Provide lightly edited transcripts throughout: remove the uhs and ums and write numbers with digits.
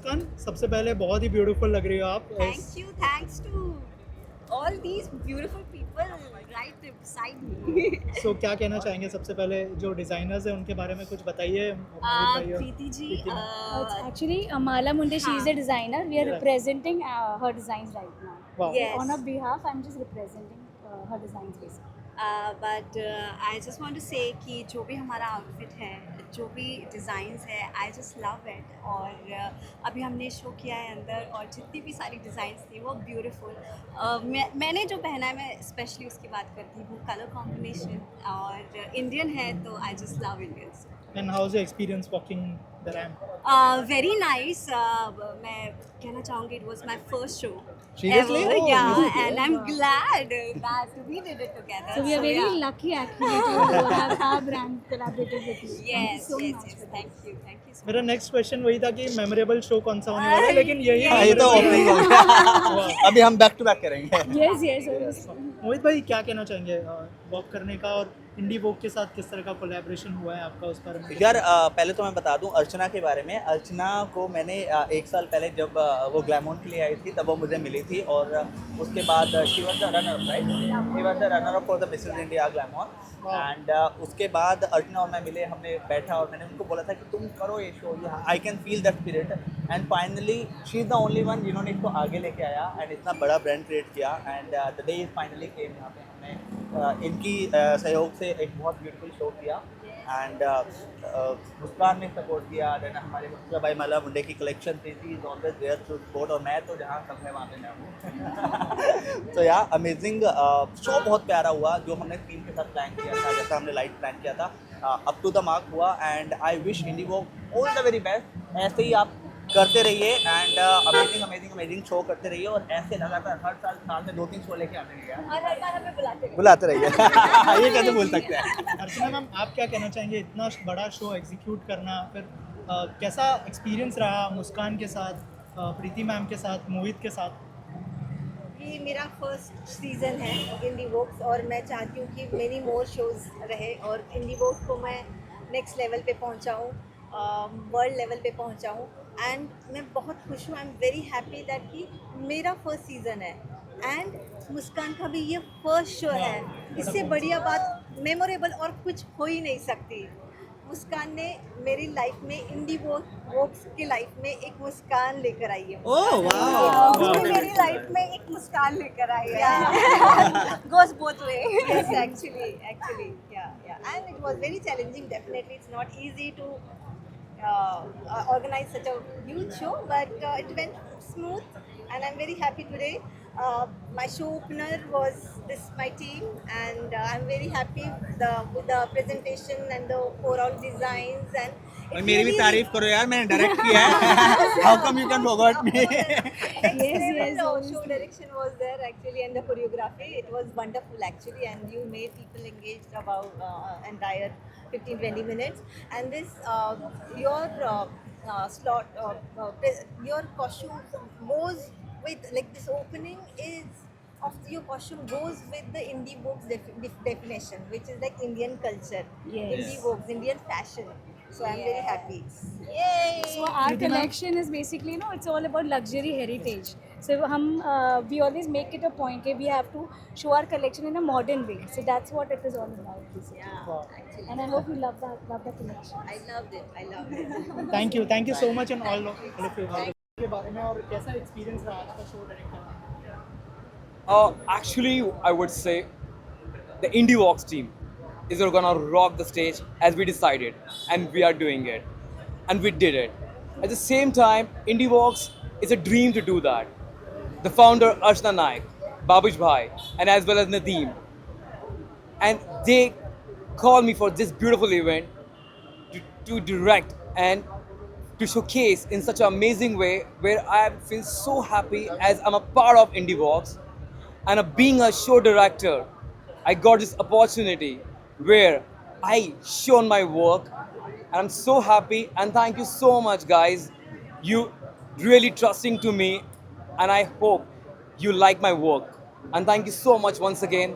मुस्कान, सबसे पहले बहुत ही ब्यूटीफुल लग रही हो आप। Thank you. Thanks to all these beautiful people right beside me. सो क्या कहना चाहेंगे सबसे पहले जो डिज़ाइनर्स हैं उनके बारे में कुछ बताइए मोहित भाई और प्रीति जी, प्रीति ma'am. It's actually Mala Munde. She is हाँ. a designer. We are Yeah. representing her designs right now. Wow. Yes. On her behalf, I'm just representing her designs basically. But I just want to say कि जो भी हमारा outfit है, जो भी designs है, I just love it. और अभी हमने शो किया है अंदर, और जितनी भी सारी डिज़ाइंस थी वो ब्यूटीफुल. मैंने जो पहना है, मैं स्पेशली उसकी बात करती हूँ. कलर कॉम्बिनेशन और इंडियन है, तो I just love Indians. And how is your experience walking the ramp? Very nice. मैं कहना चाहूँगी, it was my first show. Seriously? Ever, Oh, yeah, really? and I'm glad that we did it together. So we are very yeah. lucky actually to have our brand collaborated with you. Thank you Yes, so yes, much. yes. for Thank you so मेरा much. Next question वही था कि memorable show कौन सा होने वाला है, लेकिन यही हाँ, हाँ, ये तो memorable ओपनिंग हो है। गया। अभी हम बैक टू बैक करेंगे। that. Yes, yes, obviously. मोहित भाई क्या कहना चाहेंगे वॉक करने का, और इंडी वॉक के साथ किस तरह का कोलैबोरेशन हुआ है आपका, उस पर यार पहले तो मैं बता दूं अर्चना के बारे में। अर्चना को मैंने 1 साल पहले जब वो ग्लैमोन के लिए आई थी तब वो मुझे मिली थी, और उसके बाद she was the runner up, right? She was the runner up for the Mrs India Glamon. And उसके बाद अर्चना और मैं मिले, हमने बैठा और मैंने उनको बोला था कि तुम करो ये show, I can feel that spirit. And finally she is the only one जिन्होंने इसको आगे लेके आया एंड इतना बड़ा ब्रांड क्रिएट किया। And the day is finally came. यहाँ पे हमने इनकी सहयोग से एक बहुत ब्यूटीफुल शो किया। एंड मुस्कान ने सपोर्ट किया। देन हमारे मुस्कान भाई माला मुंडे की कलेक्शन थी, she is always there to support, और मैं तो जहाँ सब है वहाँ पे मैं हूँ। तो यार अमेजिंग शो बहुत प्यारा हुआ जो हमने टीम के साथ प्लान किया था, जैसा हमने लाइट प्लान किया था, अप टू द मार्क हुआ। And I wish Indigo all the very best. ऐसे ही आप करते रहिए and amazing amazing amazing show करते रहिए, और ऐसे लगातार हर साल में 2-3 शो लेके आते रहिए। और हर बार हमें बुलाते रहिए। ये कैसे बोल सकते हैं? अर्चना मैम, आप क्या कहना चाहेंगे इतना बड़ा शो एग्जीक्यूट करना, फिर कैसा एक्सपीरियंस रहा मुस्कान के साथ, प्रीति मैम के साथ, मोहित के साथ? ये मेरा फर्स्ट सीज़न है इंडी वॉक्स, और मैं चाहती हूँ कि मेनी मोर शोज़ रहे और इंडी वॉक्स को मैं नेक्स्ट लेवल पे पहुँचाऊँ, वर्ल्ड लेवल पे पहुँचाऊँ. एंड मैं बहुत खुश हूँ. I am very happy that कि मेरा फर्स्ट सीज़न है एंड मुस्कान का भी ये फर्स्ट शो है. इससे बढ़िया बात मेमोरेबल और कुछ हो ही नहीं सकती. मुस्कान ने मेरी लाइफ में, इंडी वॉक्स की लाइफ में एक मुस्कान लेकर आई है. Oh wow! उसने मेरी लाइफ में एक मुस्कान लेकर आई है. Goes both way. Yes, actually, yeah. And it was very challenging. Definitely, it's not easy to organize such a huge show, but it went smooth, and I'm very happy today. My show opener was my team, and I'm very happy with the presentation and the overall designs. And मेरी भी तारीफ करो यार, मैंने direct किया है। How come you can forget me? yes, the show direction was there actually, and the choreography, it was wonderful actually, and you made people engaged about entire 15-20 minutes. And this your costume goes with, like, this opening is of your costume goes with the indie Vogue's definition, which is like Indian culture. Yes. Indie Vogue's Indian fashion. So I'm very happy. Yay! So our collection is basically, it's all about luxury heritage. So we always make it a point that we have to show our collection in a modern way. So that's what it is all about, basically. Yeah, Wow. actually. And I hope you love the collection. I loved it. Thank you so much and all of you के बारे में, और कैसा experience रहा आज का show direct करना? Actually, I would say the IndieVox team is gonna rock the stage as we decided, and we are doing it, and we did it. At the same time, IndieVox is a dream to do that. The founder Archana Naik, Babush Bhai, and as well as Nadeem, and they called me for this beautiful event to direct and to showcase in such an amazing way, where I feel so happy as I'm a part of IndieVox. And being a show director, I got this opportunity where I shown my work, and I'm so happy. And thank you so much, guys. You really trusting to me, and I hope you like my work. And thank you so much once again.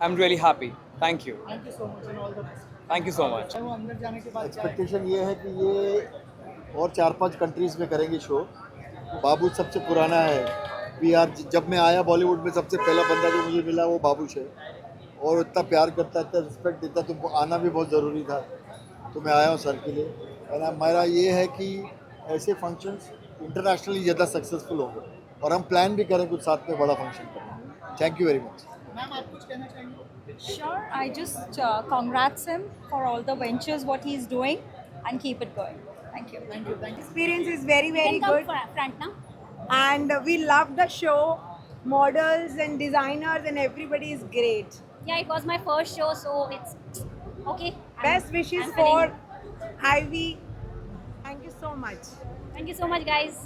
I'm really happy. Thank you. Thank you so much and all the best. Thank you so much. वो अंदर जाने के बाद क्या expectation ये है कि ये और 4-5 कंट्रीज़ में करेंगे शो। बाबू सबसे पुराना है। जब मैं आया बॉलीवुड में सबसे पहला बंदा जो मुझे मिला वो बाबूश है, और इतना प्यार करता है, इतना रिस्पेक्ट देता, तो आना भी बहुत ज़रूरी था, तो मैं आया हूँ सर के लिए। और मेरा ये है कि ऐसे फंक्शंस इंटरनेशनली ज़्यादा सक्सेसफुल होंगे, और हम प्लान भी करें कुछ साथ में बड़ा फंक्शन करना। Thank you very much. Ma'am आप कुछ कहना चाहेंगे? Sure, I just congrats him for all the ventures what he's doing and keep it going. Thank you. Thank you, thank you. Experience is very, very good. front now. And we love the show. Models and designers and everybody is great. Yeah, it was my first show, so it's okay. Best wishes I'm for feeling- Ivy. Thank you so much. Thank you so much, guys.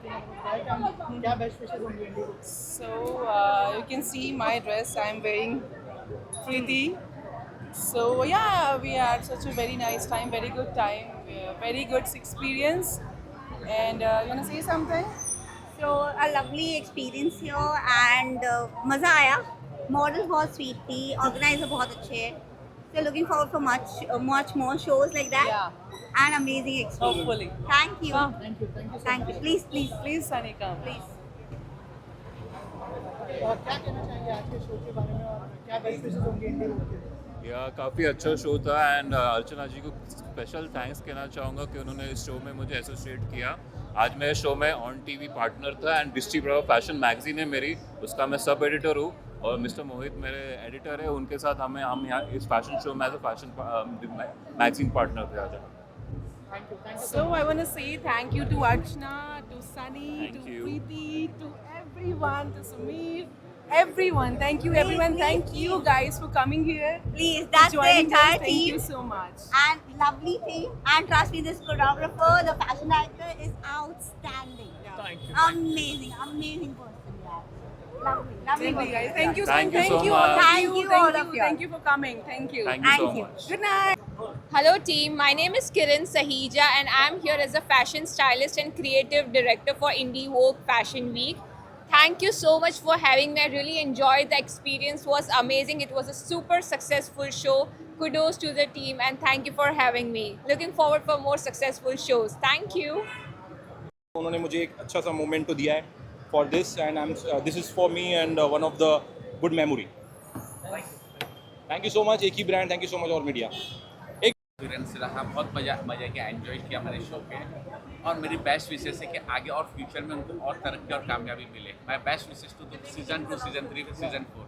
क्या best wishes होंगे India? So you can see my dress I'm wearing Preeti. So yeah, we had such a very nice time, very good time, very good experience. And you wanna say something? So a lovely experience here and मज़ा आया. Models बहुत sweet थी, organizer बहुत अच्छे हैं. So looking forward for much more shows like that. Yeah. And amazing experience. Hopefully. Thank you. Thank you, thank you. Thank you. Please, please, Please, Sunny, come. please. क्या कहना चाहेंगे आज के शो के बारे में, और क्या बेस्ट विशेस होंगे इंडिया के? या काफ़ी अच्छा शो था, एंड अर्चना जी को स्पेशल थैंक्स कहना चाहूँगा कि उन्होंने इस शो में मुझे एसोसिएट किया। आज मैं शो में ऑन टीवी पार्टनर था, and distributor of fashion magazine है मेरी, उसका मैं सब एडिटर हूँ, और मिस्टर मोहित मेरे एडिटर है। उनके साथ हम यहाँ इस फैशन शो में as a fashion magazine partner थे आज। Thank you, thank you. So I want to say thank you to Archana, to Sunny, Thank to you. Preeti, to everyone, to Sameer, everyone. Thank you, everyone. please, Thank you guys for coming here. Please, that's the joining us. entire Thank you team. so much. And lovely team. And trust me, this choreographer, the fashion director is outstanding. Thank you. Amazing, amazing person. Yeah. Lovely, lovely. Really, guys. Thank you so Thank you much. so Thank you all of much. you. Thank you Thank all you. of you. Thank you for coming. Thank you. Thank you so Thank you. much. Good night. Hello team, my name is Kiran Sahija and I'm here as a fashion stylist and creative director for Indie Vogue Fashion Week. Thank you so much for having me. I really enjoyed the experience, was amazing. It was a super successful show. Kudos to the team and thank you for having me. Looking forward for more successful shows. Thank you. उन्होंने मुझे एक अच्छा सा moment तो दिया है for this, and this is for me and one of the good memory. Thank you so much, एक ही brand. Thank you so much और मीडिया। एक्सपीरियंस रहा, बहुत मज़ा किया, एंजॉय किया मेरे शो पे, और मेरी बेस्ट विशेष है कि आगे और फ्यूचर में उनको और तरक्की और कामयाबी मिले। My best wishes to season 2, season 3, season 4।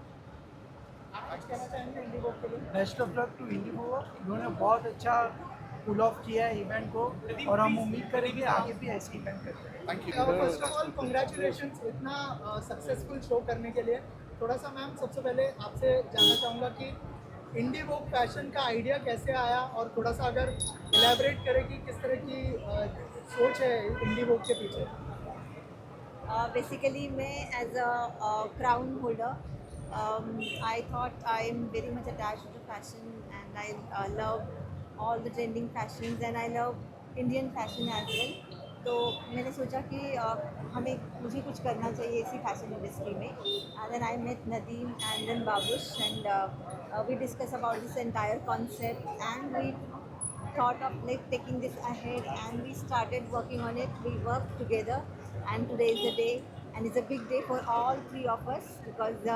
आज कहना चाहेंगे इंडिया वॉक के लिए? Best of luck to IndieVogue. इन्होंने बहुत अच्छा पुल ऑफ किया है इवेंट को, और हम उम्मीद करेंगे आगे भी ऐसे इवेंट करते हैं। Thank you. First of all congratulations इतना सक्सेसफुल शो करने के लिए। थोड़ा सा मैम सबसे पहले आपसे जानना चाहूँगा कि इंडी वॉक फैशन का आइडिया कैसे आया, और थोड़ा सा अगर एलैबोरेट करें कि किस तरह की सोच है इंडी वॉक के पीछे। Basically, मैं as a crown holder, I thought I am very much attached to fashion, and I love all the trending fashions, and I love Indian fashion as well. तो मैंने सोचा कि मुझे कुछ करना चाहिए इसी फैशन इंडस्ट्री में। And then I met Nadeem and then Babush, and we discuss about this entire concept, and we thought of like taking this ahead, and we started working on it. We worked together, and today is the day, and it's a big day for all three of us because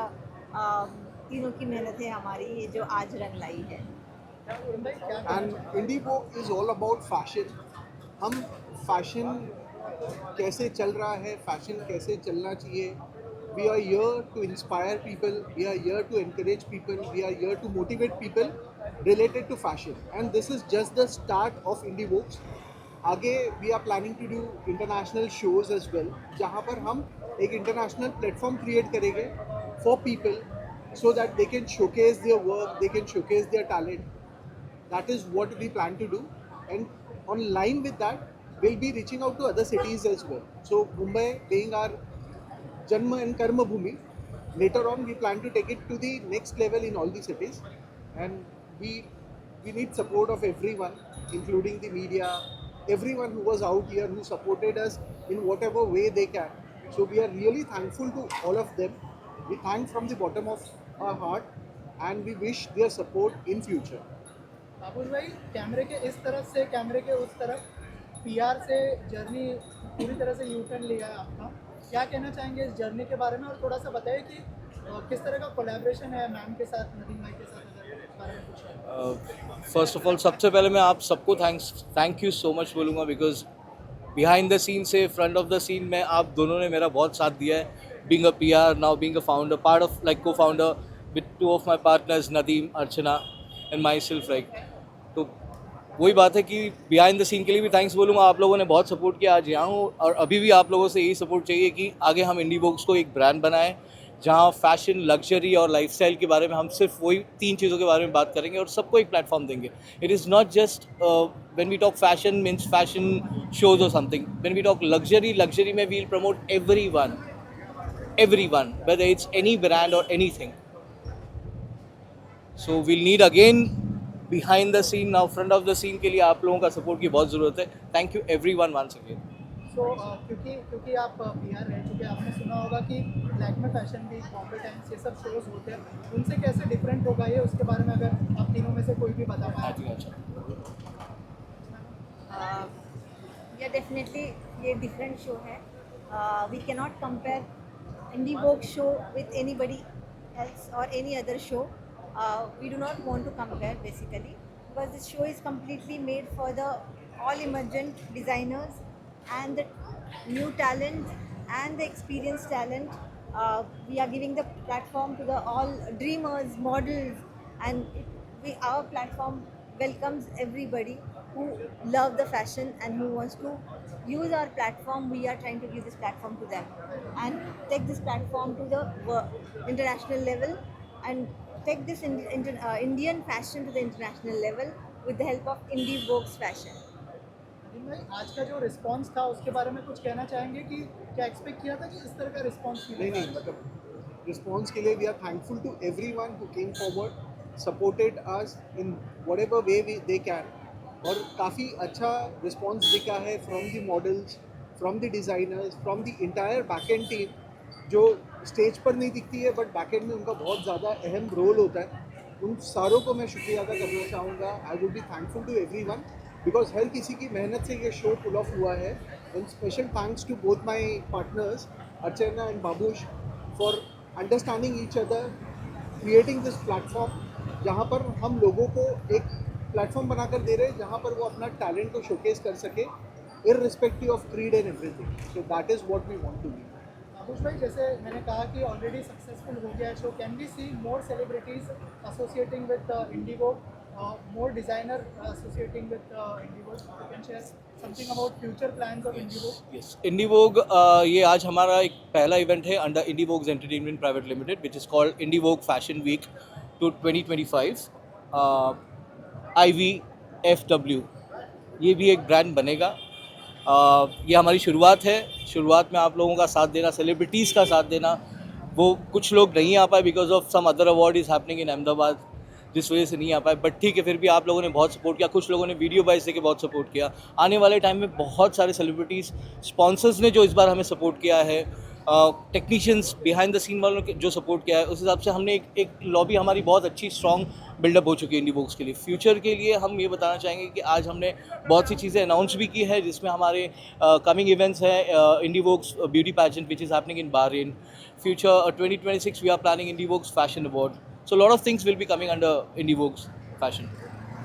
तीनों की मेहनत है हमारी जो आज रंग लाई है। And IndieVogue is all about fashion. हम फैशन कैसे चल रहा है, फैशन कैसे चलना चाहिए, we are here to inspire people, we are here to encourage people, we are here to motivate people related to fashion, and this is just the start of Indie Vogues. आगे we are planning to do international shows as well, जहाँ पर हम एक international platform create करेंगे for people so that they can showcase their work, they can showcase their talent. That is what we plan to do, and on line with that, we'll be reaching out to other cities as well. So Mumbai being our Janma and Karma Bhumi, later on we plan to take it to the next level in all the cities, and we need support of everyone, including the media, everyone who was out here, who supported us in whatever way they can. So we are really thankful to all of them. We thank from the bottom of our heart, and we wish their support in future. बाबुल भाई, कैमरे के इस तरफ से कैमरे के उस तरफ पीआर से जर्नी पूरी तरह से यू टर्न लिया है आपका, क्या कहना चाहेंगे इस जर्नी के बारे में, और थोड़ा सा बताइए कि किस तरह का कोलैबोरेशन है मैम के साथ, नदीम भाई के साथ, अगर इस बारे में कुछ। फर्स्ट ऑफ ऑल सबसे पहले मैं आप सबको थैंक यू सो मच बोलूँगा, बिकॉज बिहाइंड द सीन से फ्रंट ऑफ द सीन में आप दोनों ने मेरा बहुत साथ दिया है. Being a PR, now being a founder, part of like co founder with 2 of my partners Nadeem, Archana and myself. Like तो वही बात है कि बिहाइंड द सीन के लिए भी थैंक्स बोलूँगा. आप लोगों ने बहुत सपोर्ट किया, आज यहाँ हूँ, और अभी भी आप लोगों से यही सपोर्ट चाहिए कि आगे हम इंडीवोक्स को एक ब्रांड बनाएं जहाँ फैशन, लग्जरी और लाइफस्टाइल के बारे में हम सिर्फ वही 3 चीज़ों के बारे में बात करेंगे और सबको एक प्लेटफॉर्म देंगे. It is not just when we talk fashion means fashion shows और something. When we talk luxury में we'll promote everyone, whether it's any brand or anything. So we'll need again behind the scene, now front of the scene के लिए आप लोगों का support की बहुत ज़रूरत है. Thank you everyone once again. सो क्योंकि आप PR रह चुके हैं, आपने सुना होगा कि Lakme fashion week, Bombay Times, ये सब शोज होते हैं, उनसे कैसे डिफरेंट होगा ये, उसके बारे में अगर आप तीनों में से कोई भी बता पाए. या डेफिनेटली ये डिफरेंट शो है. We cannot compare IndieVogue show with anybody else or any other show. We do not want to compare basically, because this show is completely made for the all emergent designers and the new talent and the experienced talent. We are giving the platform to the all dreamers, models, and our platform welcomes everybody who love the fashion and who wants to use our platform. We are trying to give this platform to them and take this platform to the international level and take this Indian fashion to the international level with the help of IndieVogue's fashion. आज का जो response था उसके बारे में कुछ कहना चाहेंगे कि क्या एक्सपेक्ट किया था कि इस तरह का रिस्पांस मिलेगा? नहीं, मतलब रिस्पांस के लिए we are thankful to everyone who came forward, supported us in whatever way they can, और काफ़ी अच्छा रिस्पांस दिखा है from the models, from the designers, from the entire backend team, जो स्टेज पर नहीं दिखती है बट बैकएंड में उनका बहुत ज़्यादा अहम रोल होता है. उन सारों को मैं शुक्रिया अदा करना चाहूँगा. I would be thankful to everyone because हर किसी की मेहनत से ये शो पुल ऑफ हुआ है. And special thanks to both my partners Archana and Babush for understanding each other, creating this platform जहाँ पर हम लोगों को एक प्लेटफॉर्म बनाकर दे रहे हैं जहाँ पर वो अपना टैलेंट को शोकेस कर सके irrespective of creed and everything. So that is what we want to be. आबुश भाई, जैसे मैंने कहा कि ऑलरेडी सक्सेसफुल हो गया है show, can we see more celebrities associating with IndieVogue, more designer associating with IndieVogue? You can share something about future plans of IndieVogue? Yes, IndieVogue ये आज हमारा एक पहला इवेंट है under IndieVogue's Entertainment Private Limited, which is called IndieVogue Fashion Week to 2025. IVFW ये भी एक brand बनेगा. ये हमारी शुरुआत है. शुरुआत में आप लोगों का साथ देना, सेलिब्रिटीज़ का साथ देना. वो कुछ लोग नहीं आ पाए because of some other award is happening in Ahmedabad, जिस वजह से नहीं आ पाए. बट ठीक है, फिर भी आप लोगों ने बहुत सपोर्ट किया. कुछ लोगों ने वीडियो वाइज देके बहुत सपोर्ट किया. आने वाले टाइम में बहुत सारे सेलिब्रिटीज़, स्पॉन्सर्स ने जो इस बार हमें सपोर्ट किया है, टेक्नीशियंस बिहाइंड द सीन वालों ने जो सपोर्ट किया है, उस हिसाब से हमने एक लॉबी हमारी बहुत अच्छी स्ट्रॉन्ग बिल्डअप हो चुकी है IndieVogues के लिए. फ्यूचर के लिए हम ये बताना चाहेंगे कि आज हमने बहुत सी चीज़ें अनाउंस भी की है, जिसमें हमारे कमिंग इवेंट्स हैं. IndieVogues beauty pageant which is happening in Bahrain. Future 2026 we are planning IndieVogue's Fashion Award. So a lot of things will be coming under IndieVogue's fashion.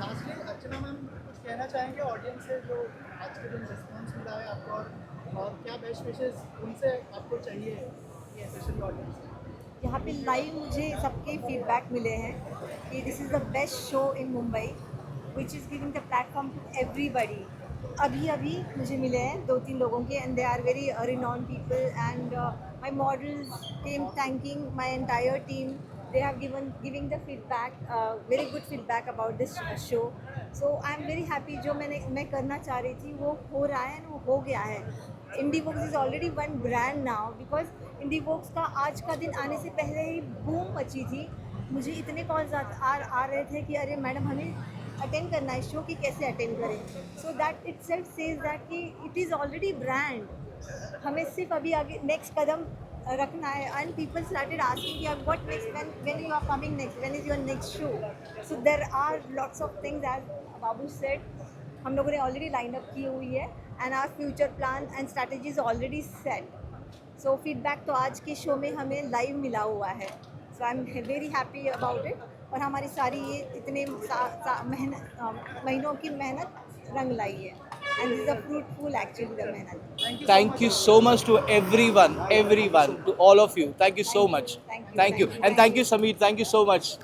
Lastly Archana ma'am, कुछ कहना चाहेंगे audience से जो आज के दिन response मिला है आपको, और क्या बेस्ट विशेस उनसे आपको चाहिए ये स्पेशल ऑडियंस से? यहाँ पे लाइव मुझे सबके फीडबैक मिले हैं कि this is the best show in Mumbai which is giving the platform to everybody. अभी मुझे मिले हैं 2-3 लोगों के, and they are very renowned people, and my models came thanking my entire team. They have giving the feedback, very good feedback about this show. So I am very happy. जो मैं करना चाह रही थी वो हो रहा है, वो हो गया है. IndieVogues is already one brand now, because IndieVogues का आज का दिन आने से पहले ही बूम मची थी. मुझे इतने कॉल्स आ रहे थे कि अरे मैडम हमें अटेंड करना है शो, की कैसे अटेंड करें. So that itself says that कि इट इज़ ऑलरेडी ब्रांड. हमें सिर्फ अभी आगे नेक्स्ट कदम रखना है. And people started asking me, what next, when you are coming next, when is your next show? So there are lots of things, as Babu said, हम लोगों ने already line up की हुई है, and our future plan and strategy is already set. So feedback तो आज के show में हमें live मिला हुआ है. So I'm very happy about it. और हमारी सारी ये इतने महीनों की मेहनत रंग लाई है. And this is a fruitful actually the मेहनत. Thank you so much to everyone, to all of you. Thank you so much. Thank you. Thank you. And thank you, Sameer. Thank you so much.